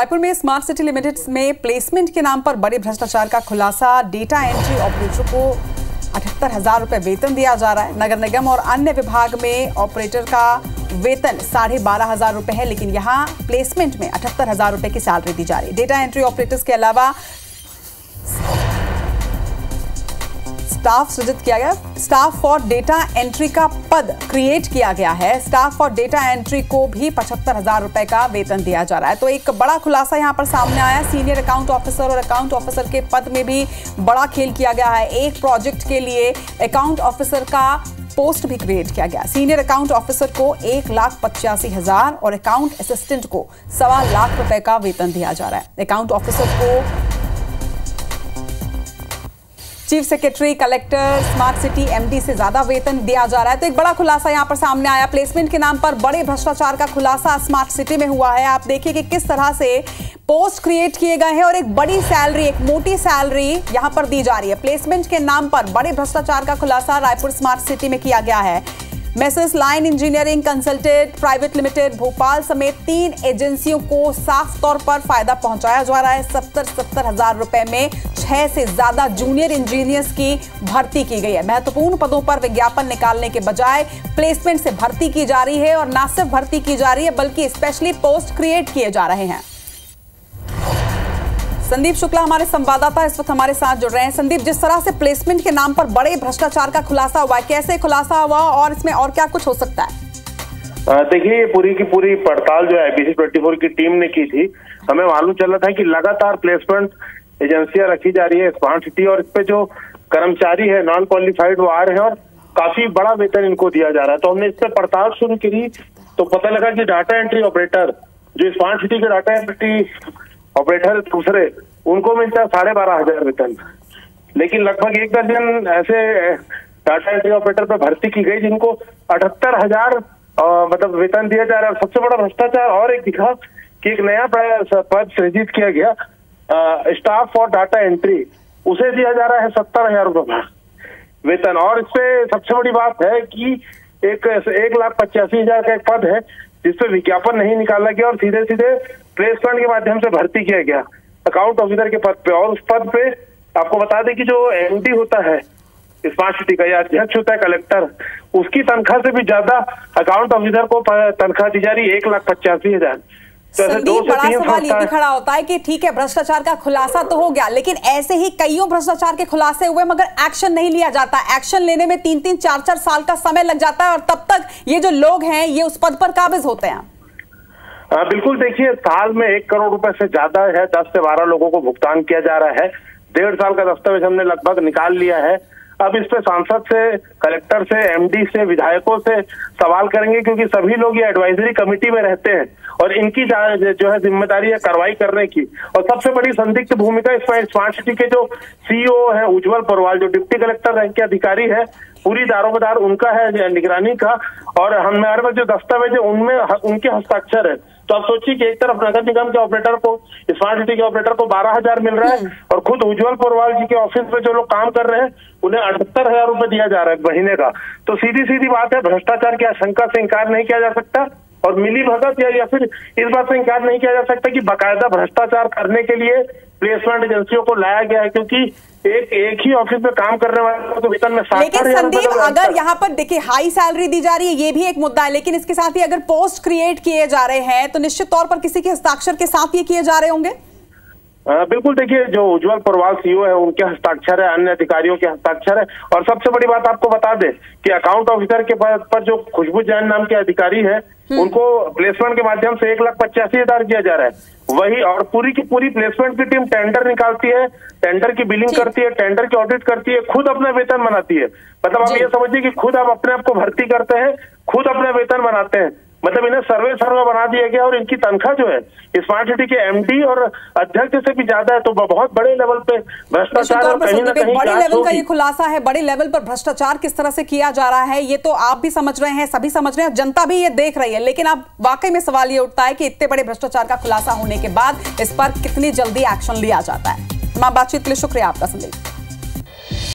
रायपुर में smart city limited में placement के नाम पर बड़े भ्रष्टाचार का खुलासा। डेटा एंट्री ऑपरेटर को 78,000 रुपए वेतन दिया जा रहा है। नगर निगम और अन्य विभाग में ऑपरेटर का वेतन 12,500 रुपए है, लेकिन यहाँ प्लेसमेंट में 78,000 रुपए की सैलरी दी जा रही है। डेटा एंट्री ऑपरेटर्स के अलावा स्टाफ सृजित किया गया। स्टाफ फॉर डेटा एंट्री का पद क्रिएट किया गया है। स्टाफ फॉर डेटा एंट्री को भी 75,000 रुपए का वेतन दिया जा रहा है। तो एक बड़ा खुलासा यहां पर सामने आया। सीनियर अकाउंट ऑफिसर और अकाउंट ऑफिसर के पद में भी बड़ा खेल किया गया है। एक प्रोजेक्ट के लिए अकाउंट ऑफिसर का पोस्ट भी क्रिएट किया गया। सीनियर अकाउंट ऑफिसर को 1,85,000 और अकाउंट असिस्टेंट को 1.25 लाख रुपए का वेतन दिया जा रहा है। अकाउंट ऑफिसर को chief secretary, collector, smart city MD से ज्यादा वेतन दिया जा रहा है। तो एक बड़ा खुलासा यहां पर सामने आया। प्लेसमेंट के नाम पर बड़े भ्रष्टाचार का खुलासा स्मार्ट सिटी में हुआ है। आप देखिए कि किस तरह से पोस्ट क्रिएट किए गए हैं और एक बड़ी सैलरी, एक मोटी सैलरी यहां पर दी जा रही है। प्लेसमेंट के नाम पर बड़े भ्रष्टाचार का खुलासा रायपुर स्मार्ट सिटी में किया गया है। Message line engineering consultant private limited Bhopal समेत 3 एजेंसियों को साफ तौर पर फायदा पहुंचाया जा रहा है। 70,000 रुपए में 6 से ज्यादा जूनियर इंजीनियर्स की भर्ती की गई है। महत्वपूर्ण पदों पर विज्ञापन निकालने के बजाय प्लेसमेंट से भर्ती की जा रही है और न सिर्फ भर्ती की जा रही है बल्कि स्पेशली पोस्ट क्रिएट किए जा रहे हैं। संदीप शुक्ला हमारे संवाददाता इस वक्त हमारे साथ जुड़ रहे हैं। संदीप, जिस तरह से प्लेसमेंट के नाम पर बड़े भ्रष्टाचार का खुलासा हुआ है, कैसे खुलासा हुआ और इसमें और क्या कुछ हो सकता है? देखिए, ये पूरी की पूरी पड़ताल जो है IBC 24 की टीम ने की थी। हमें मालूम चला था कि लगातार प्लेसमेंट एजेंसियां रखी जा रही है स्मार्ट सिटी और इस पे जो कर्मचारी है नॉन क्वालिफाइड वो आ रहे हैं और काफी बड़ा वेतन इनको दिया जा रहा है। तो हमने इस पे पड़ताल शुरू करी तो पता लगा कि डाटा एंट्री ऑपरेटर जो स्मार्ट सिटी के डाटा एंट्री ऑपरेटर दूसरे उनको मिलता है 12,500 वेतन, लेकिन लगभग 1 दर्जन ऐसे डाटा एंट्री ऑपरेटर पे भर्ती की गई जिनको 78,000 मतलब वेतन दिया जा रहा है। सबसे बड़ा भ्रष्टाचार और एक दिखा कि एक नया पद सृजित किया गया स्टाफ फॉर डाटा एंट्री, उसे दिया जा रहा है 70,000 रुपए वेतन। और इसपे सबसे बड़ी बात है कि 1,85,000 का एक पद है जिसपे विज्ञापन नहीं निकाला गया और सीधे सीधे प्लेसमेंट के माध्यम से भर्ती किया गया अकाउंट ऑफिसर के पद पे। और उस पद पे आपको बता दें कि जो MD होता है स्मार्ट सिटी का या अध्यक्ष होता है कलेक्टर, उसकी तनख्वाह से भी ज्यादा अकाउंट ऑफिसर को तनख्वाह दी जा रही है 1,85,000। संदीप, बड़ा सवाल ये भी खड़ा होता है कि ठीक है भ्रष्टाचार का खुलासा तो हो गया, लेकिन ऐसे ही कईयों भ्रष्टाचार के खुलासे हुए मगर एक्शन नहीं लिया जाता। एक्शन लेने में 3-3, 4-4 साल का समय लग जाता है और तब तक ये जो लोग हैं ये उस पद पर काबिज होते हैं। बिल्कुल, देखिए, साल में 1 करोड़ रुपए से ज्यादा है 10 से 12 लोगों को भुगतान किया जा रहा है। 1.5 साल का दस्तावेज हमने लगभग निकाल लिया है। अब इस पे सांसद से, कलेक्टर से, MD से, विधायकों से सवाल करेंगे क्योंकि सभी लोग ये एडवाइजरी कमेटी में रहते हैं और इनकी जो है जिम्मेदारी है कार्रवाई करने की। और सबसे बड़ी संदिग्ध भूमिका इसमें स्मार्ट सिटी के जो CEO है उज्जवल परवाल, जो डिप्टी कलेक्टर रैंक के अधिकारी है, पूरी दारोमदार उनका है निगरानी का। और हमारे पास जो दस्तावेज है उनमें उनके हस्ताक्षर है। तो आप सोचिए कि एक तरफ नगर निगम के ऑपरेटर को, स्मार्ट सिटी के ऑपरेटर को 12,000 मिल रहा है और खुद उज्जवल परवाल जी के ऑफिस में जो लोग काम कर रहे हैं उन्हें 78,000 रुपए दिया जा रहा है महीने का। तो सीधी सीधी बात है, भ्रष्टाचार की आशंका से इंकार नहीं किया जा सकता और मिली भगत या फिर इस बात से इंकार नहीं किया जा सकता कि बाकायदा भ्रष्टाचार करने के लिए प्लेसमेंट एजेंसियों को लाया गया है, क्योंकि एक ही ऑफिस में काम करने वाले को वेतन में 60,000। लेकिन संदीप, अगर यहाँ पर देखिए हाई सैलरी दी जा रही है ये भी एक मुद्दा है, लेकिन इसके साथ ही अगर पोस्ट क्रिएट किए जा रहे हैं तो निश्चित तौर पर किसी के हस्ताक्षर के साथ ये किए जा रहे होंगे। बिल्कुल, देखिए, जो उज्जवल परवाल CEO है उनके हस्ताक्षर है, अन्य अधिकारियों के हस्ताक्षर है। और सबसे बड़ी बात आपको बता दें कि अकाउंट ऑफिसर के पद पर जो खुशबू जैन नाम के अधिकारी है उनको प्लेसमेंट के माध्यम से 1,85,000 दिया जा रहा है। वही और पूरी की पूरी प्लेसमेंट की टीम टेंडर निकालती है, टेंडर की बिलिंग करती है, टेंडर की ऑडिट करती है, खुद अपना वेतन बनाती है। मतलब आप ये समझिए कि खुद आप अपने आप को भर्ती करते हैं, खुद अपना वेतन बनाते हैं। मतलब इन्हें सर्वे बना दिया गया और इनकी तनख्वाह जो है स्मार्ट सिटी के MD और अध्यक्ष से भी ज्यादा है। तो बहुत बड़े लेवल पे भ्रष्टाचार और कहीं ना कहीं बड़े लेवल का ये खुलासा है। बड़े लेवल पर भ्रष्टाचार किस तरह से किया जा रहा है ये तो आप भी समझ रहे हैं, सभी समझ रहे हैं, जनता भी ये देख रही है। लेकिन अब वाकई में सवाल ये उठता है कि इतने बड़े भ्रष्टाचार का खुलासा होने के बाद इस पर कितनी जल्दी एक्शन लिया जाता है। तमाम बातचीत के लिए शुक्रिया आपका संदीप।